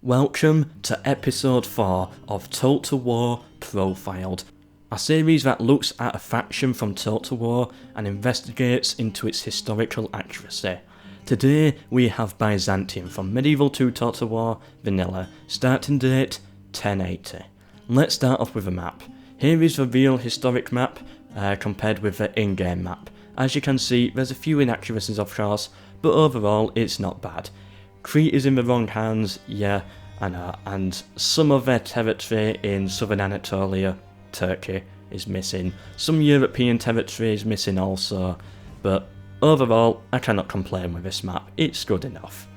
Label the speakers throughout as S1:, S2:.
S1: Welcome to episode 4 of Total War Profiled, a series that looks at a faction from Total War and investigates into its historical accuracy. Today we have Byzantium from Medieval 2 Total War Vanilla, starting date 1080. Let's start off with a map. Here is the real historic map compared with the in-game map. As you can see, there's a few inaccuracies of course, but overall it's not bad. Crete is in the wrong hands, yeah, I know, and some of their territory in southern Anatolia, Turkey, is missing. Some European territory is missing also, but overall, I cannot complain with this map, it's good enough.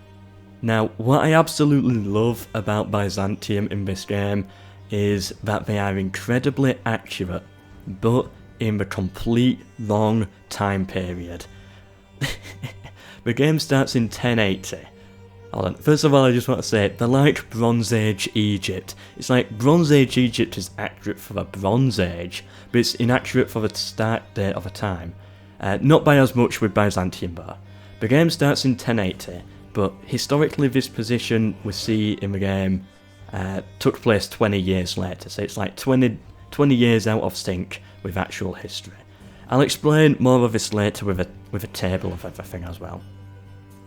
S1: Now, what I absolutely love about Byzantium in this game is that they are incredibly accurate, but in the complete wrong time period. The game starts in 1080. Hold on, first of all I just want to say, they're like Bronze Age Egypt. It's like Bronze Age Egypt is accurate for the Bronze Age, but it's inaccurate for the start date of a time. Not by as much with Byzantium though. The game starts in 1080, but historically this position we see in the game took place 20 years later, so it's like 20 years out of sync with actual history. I'll explain more of this later with a table of everything as well.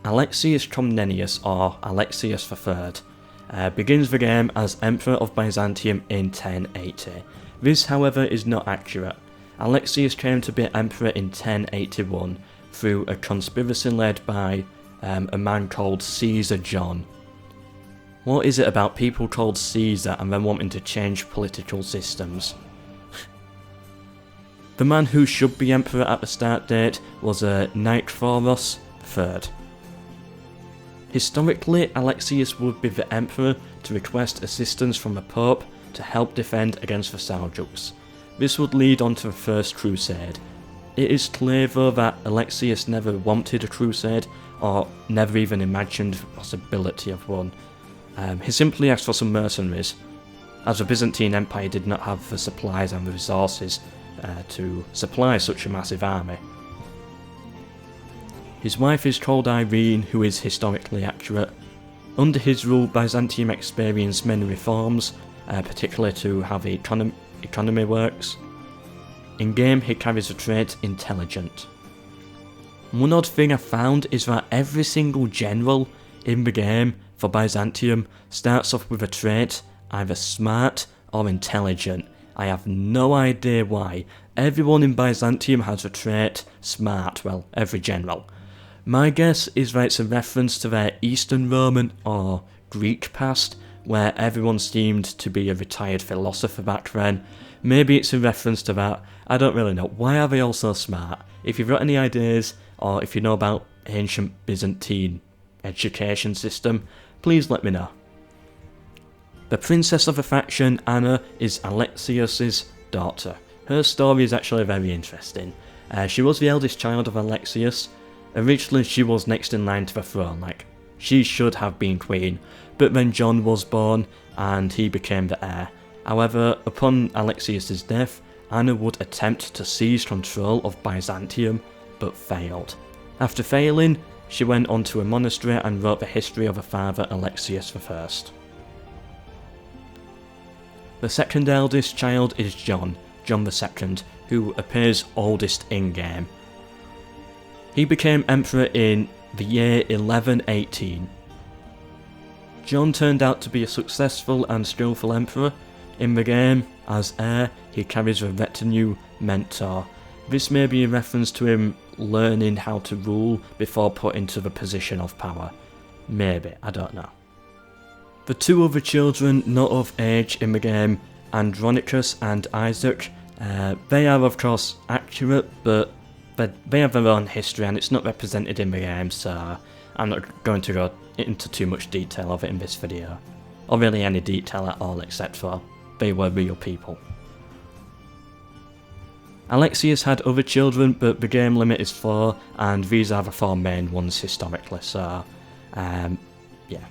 S1: Alexius Comnenus, or Alexius III, begins the game as Emperor of Byzantium in 1080. This, however, is not accurate. Alexius came to be Emperor in 1081 through a conspiracy led by a man called Caesar John. What is it about people called Caesar and then wanting to change political systems? The man who should be Emperor at the start date was Nikephoros III. Historically, Alexius would be the Emperor to request assistance from the Pope to help defend against the Seljuks. This would lead on to the First Crusade. It is clear though that Alexius never wanted a crusade, or never even imagined the possibility of one. He simply asked for some mercenaries, as the Byzantine Empire did not have the supplies and the resources to supply such a massive army. His wife is called Irene, who is historically accurate. Under his rule, Byzantium experienced many reforms, particularly to how the economy works. In game, he carries the trait Intelligent. One odd thing I found is that every single general in the game for Byzantium starts off with a trait either Smart or Intelligent. I have no idea why. Everyone in Byzantium has a trait Smart, well, every general. My guess is that it's a reference to their Eastern Roman or Greek past, where everyone seemed to be a retired philosopher back then. Maybe it's a reference to that, I don't really know. Why are they all so smart? If you've got any ideas, or if you know about ancient Byzantine education system, please let me know. The princess of the faction, Anna, is Alexius's daughter. Her story is actually very interesting. She was the eldest child of Alexius. Originally she was next in line to the throne, like, she should have been queen, but then John was born and he became the heir. However, upon Alexius's death, Anna would attempt to seize control of Byzantium, but failed. After failing, she went on to a monastery and wrote the history of her father Alexius I. The second eldest child is John II, who appears oldest in-game. He became emperor in the year 1118. John turned out to be a successful and skillful emperor. In the game, as heir, he carries the retinue Mentor. This may be a reference to him learning how to rule before put into the position of power. Maybe, I don't know. The two other children not of age in the game, Andronicus and Isaac, they are of course accurate, but they have their own history and it's not represented in the game, so I'm not going to go into too much detail of it in this video. Or really any detail at all, except for they were real people. Alexius had other children, but the game limit is 4, and these are the 4 main ones historically, so yeah.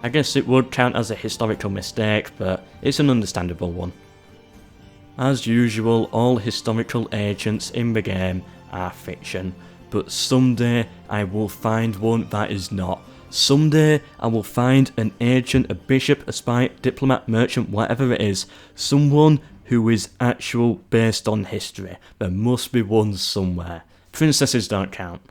S1: I guess it would count as a historical mistake, but it's an understandable one. As usual, all historical agents in the game are fiction, but someday I will find one that is not. Someday I will find an agent, a bishop, a spy, diplomat, merchant, whatever it is, someone who is actual based on history. There must be one somewhere. Princesses don't count.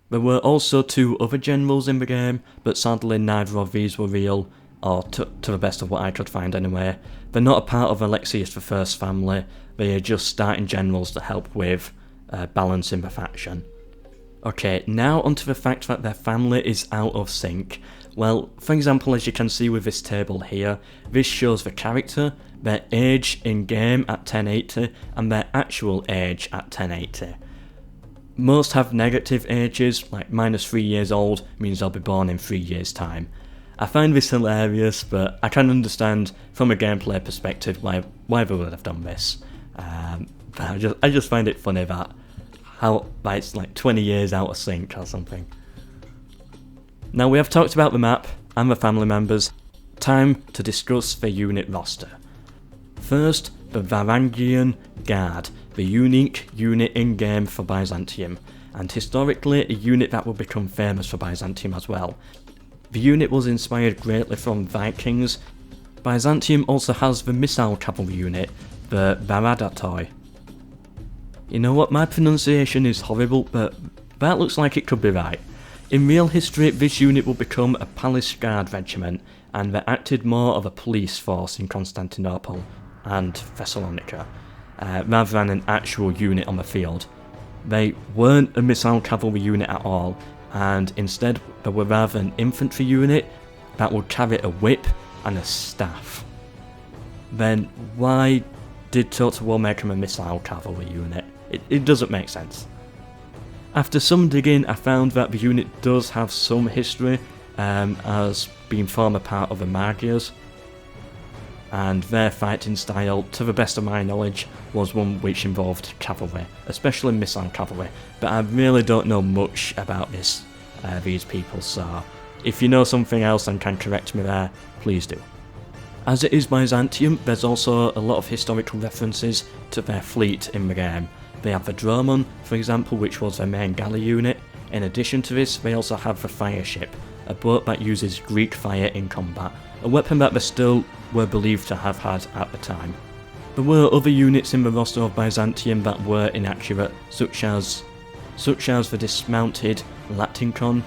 S1: There were also 2 other generals in the game, but sadly neither of these were real, or to the best of what I could find anyway. They're not a part of Alexius I's family, they are just starting generals to help with balancing the faction. Okay, now onto the fact that their family is out of sync. Well, for example, as you can see with this table here, this shows the character, their age in-game at 1080, and their actual age at 1080. Most have negative ages, like -3 years old means they'll be born in 3 years' time. I find this hilarious, but I can understand from a gameplay perspective why they would have done this. But I just find it funny that it's like 20 years out of sync or something. Now we have talked about the map and the family members. Time to discuss the unit roster. First, the Varangian Guard, the unique unit in-game for Byzantium, and historically a unit that would become famous for Byzantium as well. The unit was inspired greatly from Vikings. Byzantium also has the missile cavalry unit, the Baradatoi. You know what, my pronunciation is horrible, but that looks like it could be right. In real history, this unit will become a palace guard regiment, and they acted more of a police force in Constantinople and Thessalonica, rather than an actual unit on the field. They weren't a missile cavalry unit at all, and instead they were rather an infantry unit that would carry a whip and a staff. Then why did Total War make them a missile cavalry unit? It doesn't make sense. After some digging, I found that the unit does have some history as being former part of the Magiars, and their fighting style, to the best of my knowledge, was one which involved cavalry, especially missile cavalry, but I really don't know much about these people, so if you know something else and can correct me there, please do. As it is Byzantium, there's also a lot of historical references to their fleet in the game. They have the Dromon, for example, which was their main galley unit. In addition to this, they also have the Fire Ship, a boat that uses Greek fire in combat, a weapon that they still were believed to have had at the time. There were other units in the roster of Byzantium that were inaccurate, such as the dismounted Latincon,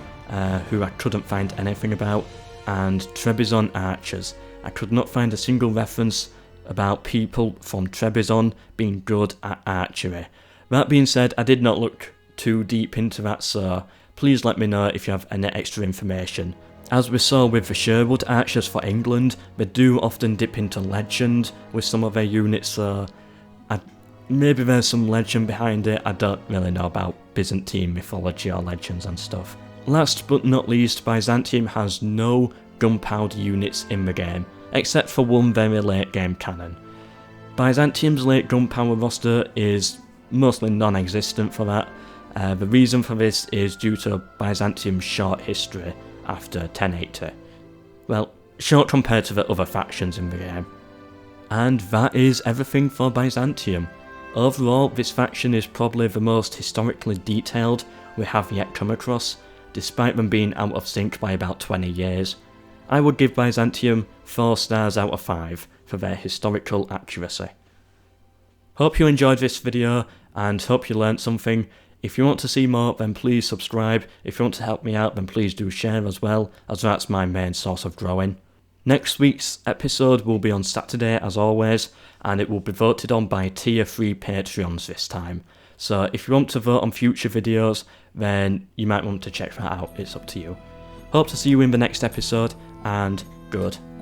S1: who I couldn't find anything about, and Trebizond archers. I could not find a single reference about people from Trebizond being good at archery. That being said, I did not look too deep into that, so please let me know if you have any extra information. As we saw with the Sherwood archers for England, they do often dip into legend with some of their units, so maybe there's some legend behind it. I don't really know about Byzantine mythology or legends and stuff. Last but not least, Byzantium has no gunpowder units in the game, except for one very late game cannon. Byzantium's late gunpowder roster is mostly non-existent for that. The reason for this is due to Byzantium's short history after 1080. Well, short compared to the other factions in the game. And that is everything for Byzantium. Overall, this faction is probably the most historically detailed we have yet come across, despite them being out of sync by about 20 years. I would give Byzantium 4 stars out of 5 for their historical accuracy. Hope you enjoyed this video and hope you learnt something. If you want to see more, then please subscribe. If you want to help me out, then please do share as well, as that's my main source of growing. Next week's episode will be on Saturday as always, and it will be voted on by tier 3 Patreons this time. So if you want to vote on future videos, then you might want to check that out, it's up to you. Hope to see you in the next episode, and goodbye.